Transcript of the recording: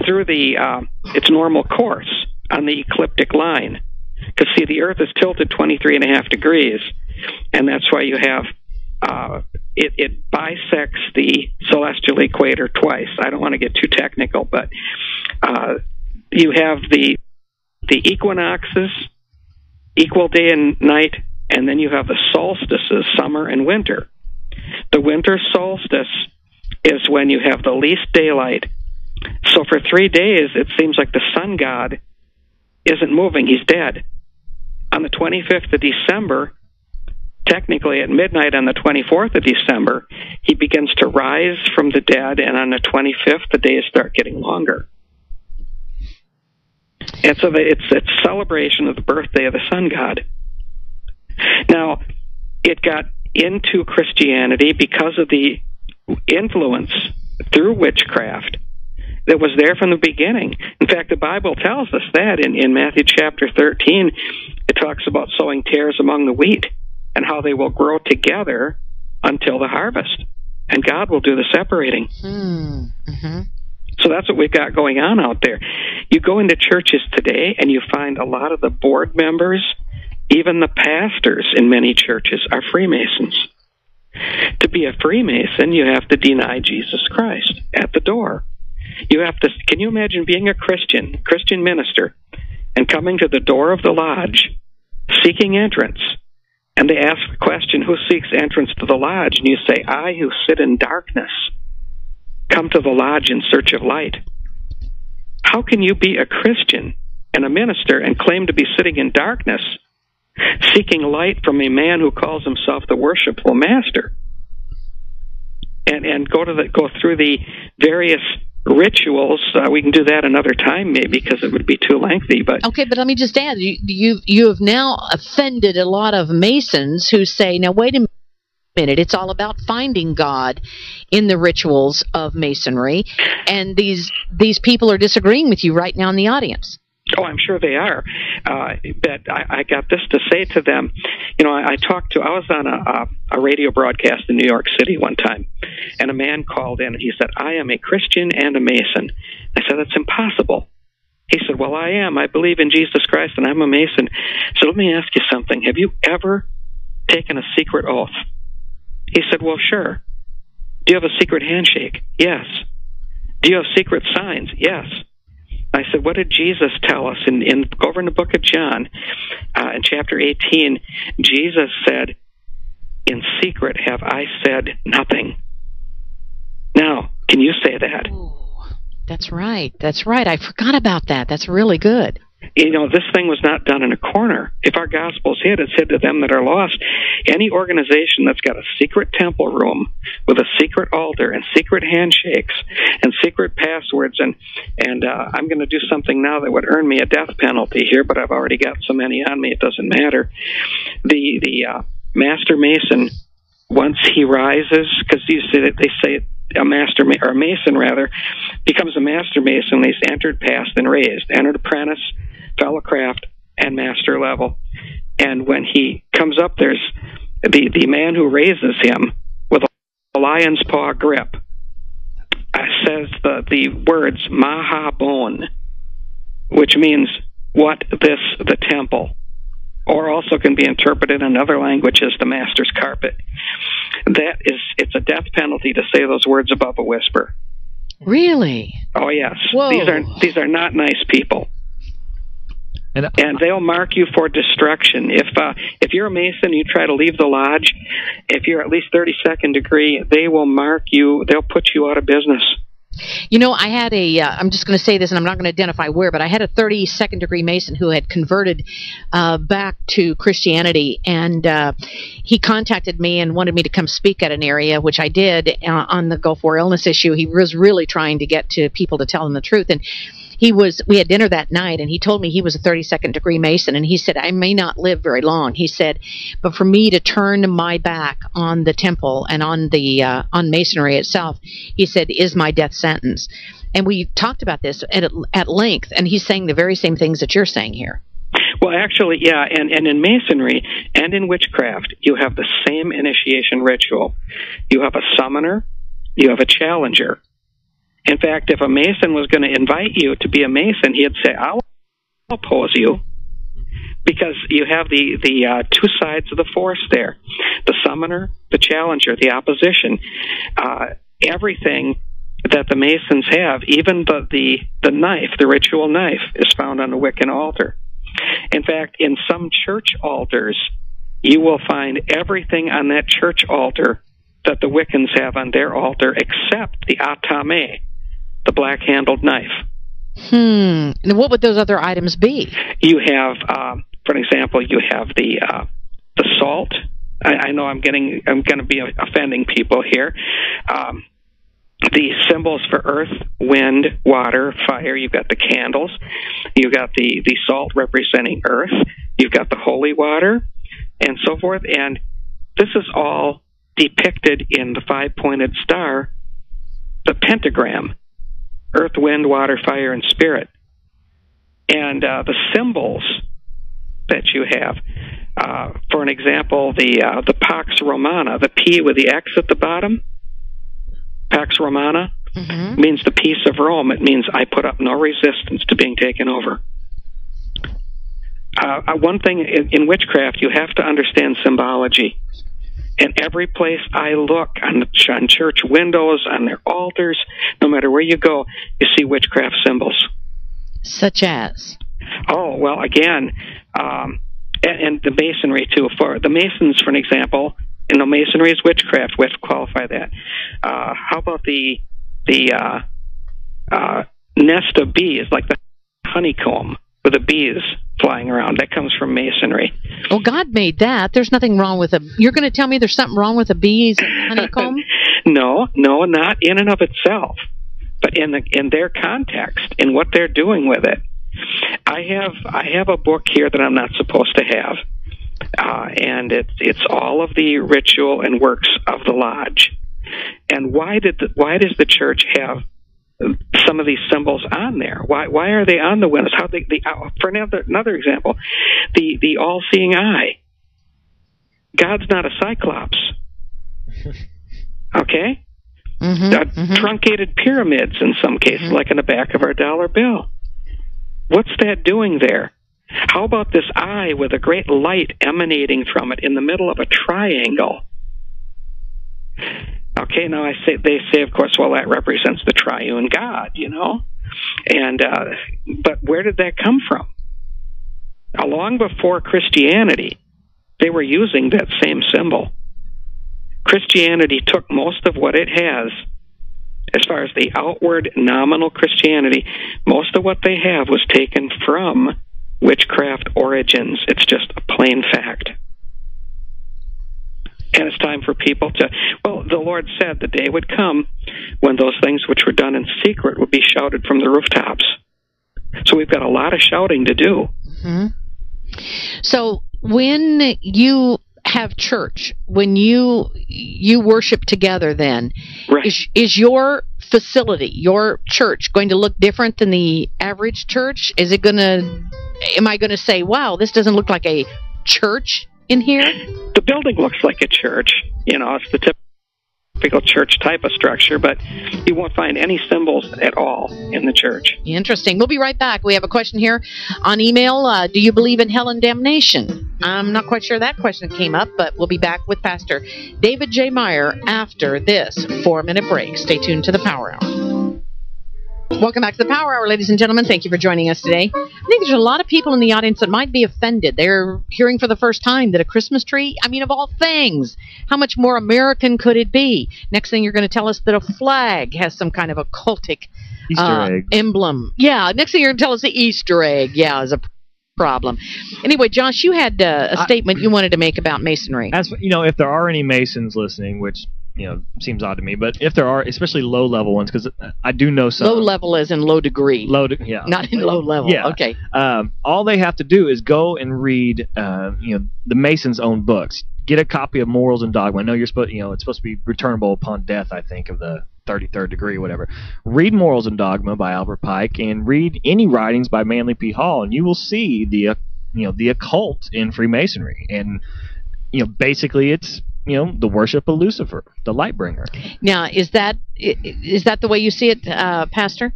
through its normal course on the ecliptic line. Because, see, the Earth is tilted 23.5 degrees, and that's why you have it bisects the celestial equator twice. I don't want to get too technical, but you have the equinoxes, equal day and night, and then you have the solstices, summer and winter. The winter solstice is when you have the least daylight. So for 3 days, it seems like the sun god isn't moving. He's dead. On the 25th of December, technically at midnight on the 24th of December, he begins to rise from the dead, and on the 25th, the days start getting longer. And so it's a celebration of the birthday of the sun god. Now, it got into Christianity because of the influence through witchcraft that was there from the beginning. In fact, the Bible tells us that in Matthew chapter 13, it talks about sowing tares among the wheat and how they will grow together until the harvest. And God will do the separating. Mm-hmm. So that's what we've got going on out there. You go into churches today and you find a lot of the board members, even the pastors in many churches, are Freemasons. To be a Freemason, you have to deny Jesus Christ at the door. You have to. Can you imagine being a Christian minister, and coming to the door of the lodge, seeking entrance, and they ask the question, "Who seeks entrance to the lodge?" And you say, "I who sit in darkness, come to the lodge in search of light." How can you be a Christian and a minister and claim to be sitting in darkness, seeking light from a man who calls himself the worshipful master, and go through the various rituals? We can do that another time, maybe, because it would be too lengthy. But okay, but let me just add, you have now offended a lot of Masons who say, now wait a minute, it's all about finding God in the rituals of Masonry, and these people are disagreeing with you right now in the audience. Oh, I'm sure they are. But I got this to say to them. You know, I was on a radio broadcast in New York City one time, and a man called in and he said, "I am a Christian and a Mason." I said, "That's impossible." He said, "Well, I am. I believe in Jesus Christ and I'm a Mason." So let me ask you something. Have you ever taken a secret oath? He said, "Well, sure." "Do you have a secret handshake?" "Yes." "Do you have secret signs?" "Yes." I said, "What did Jesus tell us over in the book of John, in chapter 18? Jesus said, 'In secret have I said nothing.'" Now, can you say that? Ooh, that's right. That's right. I forgot about that. That's really good. You know, this thing was not done in a corner. If our gospel's hid, it's hid to them that are lost. Any organization that's got a secret temple room with a secret altar and secret handshakes and secret passwords, and I'm going to do something now that would earn me a death penalty here, but I've already got so many on me it doesn't matter. The Master Mason, once he rises, because they say a master or a Mason rather becomes a Master Mason. He's entered, passed, and raised. Entered apprentice, fellow craft, and master level. And when he comes up, there's the man who raises him with a lion's paw grip. Says the words Mahabon, which means what this the temple, or also can be interpreted in other languages, the master's carpet. It's a death penalty to say those words above a whisper. Really? Oh yes. Whoa. These are not nice people. And they'll mark you for destruction. If you're a Mason, you try to leave the lodge, if you're at least 32nd degree, they will mark you. They'll put you out of business. You know, I had I'm just going to say this, and I'm not going to identify where, but I had a 32nd degree Mason who had converted back to Christianity, and he contacted me and wanted me to come speak at an area, which I did on the Gulf War illness issue. He was really trying to get to people to tell them the truth, and we had dinner that night, and he told me he was a 32nd degree Mason, and he said, "I may not live very long." He said, "But for me to turn my back on the temple and on Masonry itself," he said, "is my death sentence." And we talked about this at length, and he's saying the very same things that you're saying here. Well, actually, yeah, and in Masonry and in witchcraft, you have the same initiation ritual. You have a summoner, you have a challenger. In fact, if a Mason was going to invite you to be a Mason, he'd say, I'll oppose you, because you have the two sides of the force there, the summoner, the challenger, the opposition. Everything that the Masons have, even the knife, the ritual knife, is found on the Wiccan altar. In fact, in some church altars, you will find everything on that church altar that the Wiccans have on their altar, except the atame, the black-handled knife. And what would those other items be? You have, for example, you have the salt. I know I'm going to be offending people here. The symbols for earth, wind, water, fire. You've got the candles. You've got the salt representing earth. You've got the holy water, and so forth. And this is all depicted in the five-pointed star, the pentagram: earth, wind, water, fire, and spirit. And the symbols that you have, for an example, the Pax Romana, the P with the X at the bottom, Pax Romana, means the peace of Rome. It means I put up no resistance to being taken over. One thing in witchcraft, you have to understand symbology. And every place I look, on church windows, on their altars, no matter where you go, you see witchcraft symbols. Such as? Oh, well, again, and the Masonry, too. For the Masons, for an example, Masonry is witchcraft. We have to qualify that. How about the nest of bees, like the honeycomb with the bees flying around? That comes from Masonry. Well, God made that. There's nothing wrong with You're going to tell me there's something wrong with a bee's honeycomb? No, not in and of itself, but in their context, in what they're doing with it. I have a book here that I'm not supposed to have, and it's all of the ritual and works of the lodge. And why does the church have some of these symbols on there? Why are they on the windows? For another example, the all-seeing eye. God's not a cyclops. Okay? Truncated pyramids in some cases, like in the back of our dollar bill. What's that doing there? How about this eye with a great light emanating from it in the middle of a triangle? Okay, now they say, of course, well, that represents the triune God, And but where did that come from? Long before Christianity, they were using that same symbol. Christianity took most of what it has, as far as the outward nominal Christianity, most of what they have was taken from witchcraft origins. It's just a plain fact. And it's time for people to, the Lord said the day would come when those things which were done in secret would be shouted from the rooftops. So we've got a lot of shouting to do. So when you have church, when you worship together, then right. is your facility, your church, going to look different than the average church? Am I going to say, wow, this doesn't look like a church in here? The building looks like a church. It's the typical church type of structure, but you won't find any symbols at all in the church. Interesting. We'll be right back. We have a question here on email. Do you believe in hell and damnation? I'm not quite sure that question came up, but we'll be back with Pastor David J. Meyer after this 4-minute break. Stay tuned to the Power Hour. Welcome back to the Power Hour, ladies and gentlemen. Thank you for joining us today. I think there's a lot of people in the audience that might be offended. They're hearing for the first time that a Christmas tree, of all things, how much more American could it be? Next thing you're going to tell us that a flag has some kind of a cultic Easter egg emblem. Yeah, next thing you're going to tell us the Easter egg, is a problem. Anyway, Josh, you had a statement you wanted to make about Masonry. If there are any Masons listening, which seems odd to me, but if there are, especially low-level ones, because I do know some. Low level as in low degree. Yeah. Not in low level. Yeah. Okay. All they have to do is go and read, the Masons' own books. Get a copy of Morals and Dogma. I know it's supposed to be returnable upon death, I think, of the 33rd degree, whatever. Read Morals and Dogma by Albert Pike, and read any writings by Manly P. Hall, and you will see the occult in Freemasonry. And basically, it's the worship of Lucifer, the light bringer. Now, is that the way you see it, Pastor?